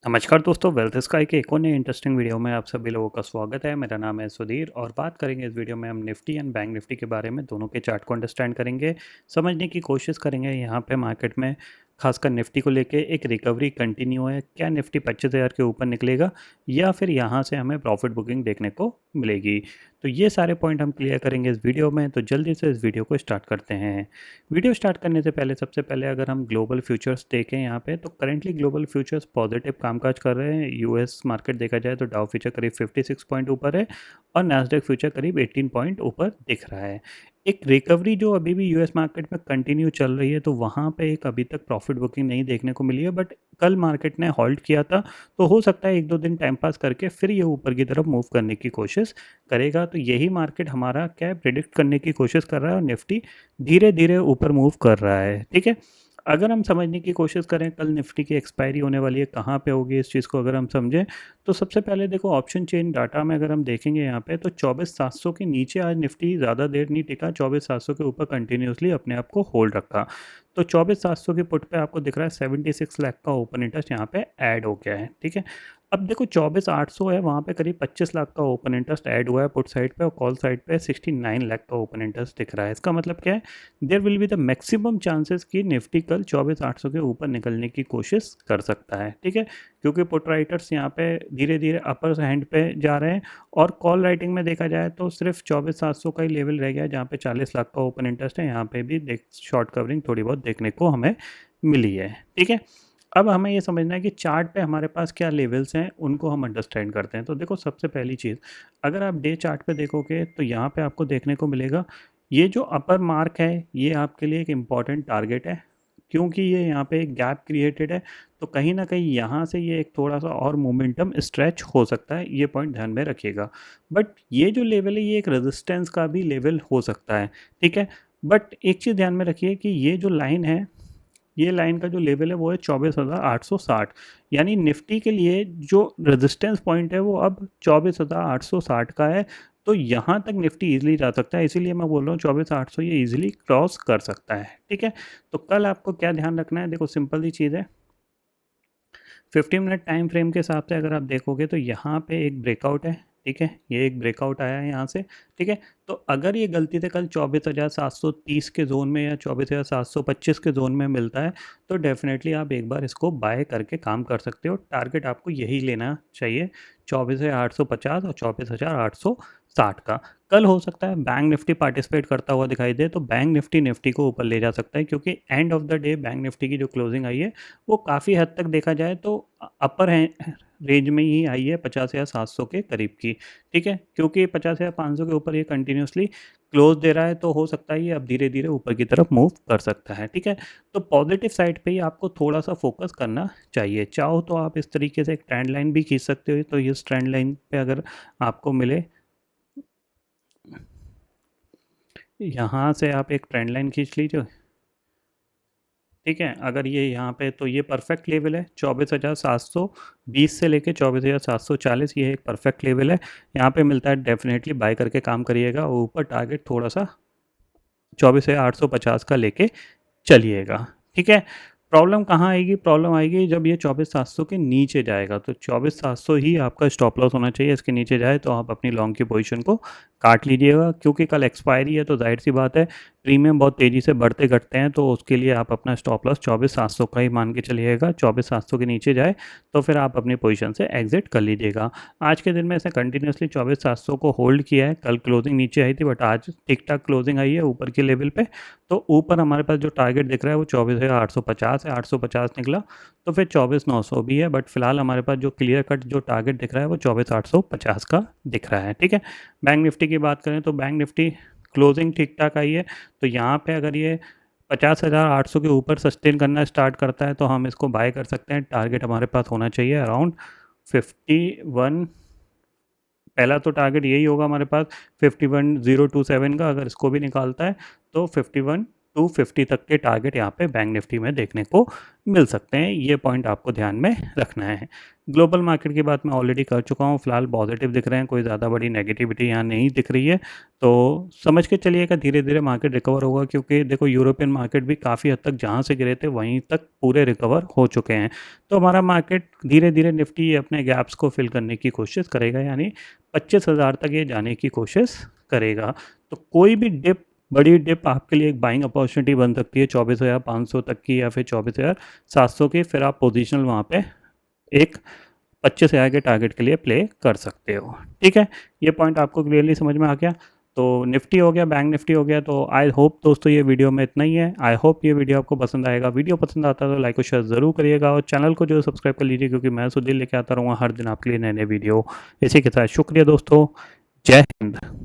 नमस्कार दोस्तों, wealth sky के एक और नए इंटरेस्टिंग वीडियो में आप सभी लोगों का स्वागत है। मेरा नाम है सुधीर और बात करेंगे इस वीडियो में हम निफ्टी एंड बैंक निफ्टी के बारे में। दोनों के चार्ट को अंडरस्टैंड करेंगे, समझने की कोशिश करेंगे यहाँ पे मार्केट में खासकर निफ्टी को लेके एक रिकवरी कंटिन्यू है। क्या निफ्टी 25,000 के ऊपर निकलेगा या फिर यहाँ से हमें प्रॉफिट बुकिंग देखने को मिलेगी? तो ये सारे पॉइंट हम क्लियर करेंगे इस वीडियो में। तो जल्दी से इस वीडियो को स्टार्ट करते हैं। वीडियो स्टार्ट करने से पहले सबसे पहले अगर हम ग्लोबल फ्यूचर्स देखें यहाँ पे, तो करेंटली ग्लोबल फ्यूचर्स पॉजिटिव कामकाज कर रहे हैं। यूएस मार्केट देखा जाए तो डाउ फ्यूचर करीब 56 पॉइंट ऊपर है और नैस्डैक फ्यूचर करीब 18 पॉइंट ऊपर दिख रहा है। एक रिकवरी जो अभी भी यूएस मार्केट में कंटिन्यू चल रही है, तो वहाँ पे एक अभी तक प्रॉफिट बुकिंग नहीं देखने को मिली है। बट कल मार्केट ने हॉल्ट किया था, तो हो सकता है एक दो दिन टाइम पास करके फिर ये ऊपर की तरफ मूव करने की कोशिश करेगा। तो यही मार्केट हमारा क्या है, प्रिडिक्ट करने की कोशिश कर रहा है और निफ्टी धीरे धीरे ऊपर मूव कर रहा है। ठीक है, अगर हम समझने की कोशिश करें कल निफ्टी की एक्सपायरी होने वाली है, कहाँ पे होगी, इस चीज़ को अगर हम समझें तो सबसे पहले देखो ऑप्शन चेन डाटा में अगर हम देखेंगे यहाँ पे, तो 24,700 के नीचे आज निफ्टी ज़्यादा देर नहीं टिका, 24,700 के ऊपर कंटिन्यूसली अपने आप को होल्ड रखा। तो 24,700 के पुट पे आपको दिख रहा है 76 लाख का ओपन इंटरेस्ट यहाँ पे ऐड हो गया है। ठीक है, अब देखो 24,800 है, वहाँ पे करीब 25 लाख का ओपन इंटरेस्ट ऐड हुआ है पुट साइड पे, और कॉल साइड पे 69 लाख का ओपन इंटरेस्ट दिख रहा है। इसका मतलब क्या है, there will be the maximum chances कि निफ्टी कल 24,800 के ऊपर निकलने की कोशिश कर सकता है। ठीक है, क्योंकि पुट राइटर्स यहाँ पे धीरे धीरे अपर हैंड पे जा रहे हैं, और कॉल राइटिंग में देखा जाए तो सिर्फ 24,700 का ही लेवल रह गया है, जहाँ पे 40 लाख का ओपन इंटरेस्ट है। यहाँ पे भी देख शॉर्ट कवरिंग थोड़ी बहुत देखने को हमें मिली है। ठीक है, अब हमें ये समझना है कि चार्ट पे हमारे पास क्या लेवल्स हैं, उनको हम अंडरस्टैंड करते हैं। तो देखो सबसे पहली चीज़, अगर आप डे चार्ट पे देखोगे तो यहाँ पे आपको देखने को मिलेगा ये जो अपर मार्क है, ये आपके लिए एक इम्पॉर्टेंट टारगेट है, क्योंकि ये यहाँ पे एक गैप क्रिएटेड है। तो कहीं ना कहीं यहाँ से ये एक थोड़ा सा और मोमेंटम स्ट्रेच हो सकता है, ये पॉइंट ध्यान में रखिएगा। बट ये जो लेवल है, ये एक रेजिस्टेंस का भी लेवल हो सकता है। ठीक है, बट एक चीज़ ध्यान में रखिए कि ये जो लाइन है, ये लाइन का जो लेवल है वो है 24,860। यानी निफ्टी के लिए जो रेजिस्टेंस पॉइंट है वो अब 24,860 का है। तो यहाँ तक निफ्टी इजीली जा सकता है, इसीलिए मैं बोल रहा हूँ 24,800 ये इजीली क्रॉस कर सकता है। ठीक है, तो कल आपको क्या ध्यान रखना है, देखो सिंपल सी चीज़ है। 15 मिनट टाइम फ्रेम के हिसाब से अगर आप देखोगे तो यहाँ पे एक ब्रेकआउट है। ठीक है, ये एक ब्रेकआउट आया है यहाँ से। ठीक है, तो अगर ये गलती से कल 24,730 के जोन में या 24,725 के जोन में मिलता है, तो डेफिनेटली आप एक बार इसको बाय करके काम कर सकते हो। टारगेट आपको यही लेना चाहिए, 24,850 और 24,860 का। कल हो सकता है बैंक निफ्टी पार्टिसिपेट करता हुआ दिखाई दे, तो बैंक निफ्टी निफ्टी को ऊपर ले जा सकता है, क्योंकि end of the day bank Nifty की जो क्लोजिंग आई है वो काफ़ी हद तक देखा जाए तो अपर है रेंज में ही आई है, 50,700 के करीब की। ठीक है, क्योंकि 50,500 के ऊपर ये कंटिन्यूसली क्लोज दे रहा है, तो हो सकता है ये अब धीरे धीरे ऊपर की तरफ मूव कर सकता है। ठीक है, तो पॉजिटिव साइड पे ही आपको थोड़ा सा फोकस करना चाहिए। चाहो तो आप इस तरीके से एक ट्रेंड लाइन भी खींच सकते हो। तो इस ट्रेंड लाइन पे अगर आपको मिले, यहाँ से आप एक ट्रेंड लाइन खींच लीजिए। ठीक है, अगर ये यहाँ पे, तो ये परफेक्ट लेवल है 24,720 से लेके 24,740, ये एक परफेक्ट लेवल है। यहाँ पे मिलता है, डेफिनेटली बाय करके काम करिएगा। ऊपर टारगेट थोड़ा सा 24,850 का लेके चलिएगा। ठीक है, प्रॉब्लम कहाँ आएगी, प्रॉब्लम आएगी जब ये 24,700 के नीचे जाएगा। तो 24,700 ही आपका स्टॉप लॉस होना चाहिए। इसके नीचे जाए तो आप अपनी लॉन्ग की पोजीशन को काट लीजिएगा, क्योंकि कल एक्सपायरी है, तो जाहिर सी बात है प्रीमियम बहुत तेज़ी से बढ़ते घटते हैं। तो उसके लिए आप अपना स्टॉप लॉस 24,700 का ही मान के चलिएगा। 24,700 के नीचे जाए तो फिर आप अपनी पोजीशन से एग्जिट कर लीजिएगा। आज के दिन में इसने कंटिन्यूसली 24,700 को होल्ड किया है। कल क्लोजिंग नीचे आई थी, बट आज ठीक ठाक क्लोजिंग आई है ऊपर के लेवल पे। तो ऊपर हमारे पास जो टारगेट दिख रहा है वो 24,850 है, 850 निकला तो फिर 24,900 भी है। बट फिलहाल हमारे पास जो क्लियर कट जो टारगेट दिख रहा है वो 24,850 का दिख रहा है। ठीक है, बैंक निफ्टी की बात करें तो बैंक निफ्टी क्लोजिंग ठीक ठाक आई है। तो यहाँ पे अगर ये 50,800 के ऊपर सस्टेन करना स्टार्ट करता है, तो हम इसको बाय कर सकते हैं। टारगेट हमारे पास होना चाहिए अराउंड 51। पहला तो टारगेट यही होगा हमारे पास 51,027 का। अगर इसको भी निकालता है तो 51 250 तक के टारगेट यहाँ पे बैंक निफ्टी में देखने को मिल सकते हैं। ये पॉइंट आपको ध्यान में रखना है। ग्लोबल मार्केट की बात मैं ऑलरेडी कर चुका हूँ, फिलहाल पॉजिटिव दिख रहे हैं, कोई ज़्यादा बड़ी नेगेटिविटी यहाँ नहीं दिख रही है। तो समझ के चलिएगा धीरे धीरे मार्केट रिकवर होगा, क्योंकि देखो यूरोपियन मार्केट भी काफ़ी हद तक जहाँ से गिरे थे वहीं तक पूरे रिकवर हो चुके हैं। तो हमारा मार्केट धीरे धीरे निफ्टी अपने गैप्स को फिल करने की कोशिश करेगा, यानी 25,000 तक ये जाने की कोशिश करेगा। तो कोई भी डिप, बड़ी डिप आपके लिए एक बाइंग अपॉर्चुनिटी बन सकती है 24,500 तक की या फिर 24,700 की। फिर आप पोजिशनल वहाँ पे एक 25,000 के टारगेट के लिए प्ले कर सकते हो। ठीक है, ये पॉइंट आपको क्लियरली समझ में आ गया। तो निफ्टी हो गया, बैंक निफ्टी हो गया। तो आई होप दोस्तों ये वीडियो में इतना ही है। आई होप ये वीडियो आपको पसंद आएगा। वीडियो पसंद आता है तो लाइक और शेयर ज़रूर करिएगा, और चैनल को जो सब्सक्राइब कर लीजिए, क्योंकि मैं सुधीर लेके आता रहूँगा हर दिन आपके लिए नए नए वीडियो। इसी के साथ शुक्रिया दोस्तों, जय हिंद।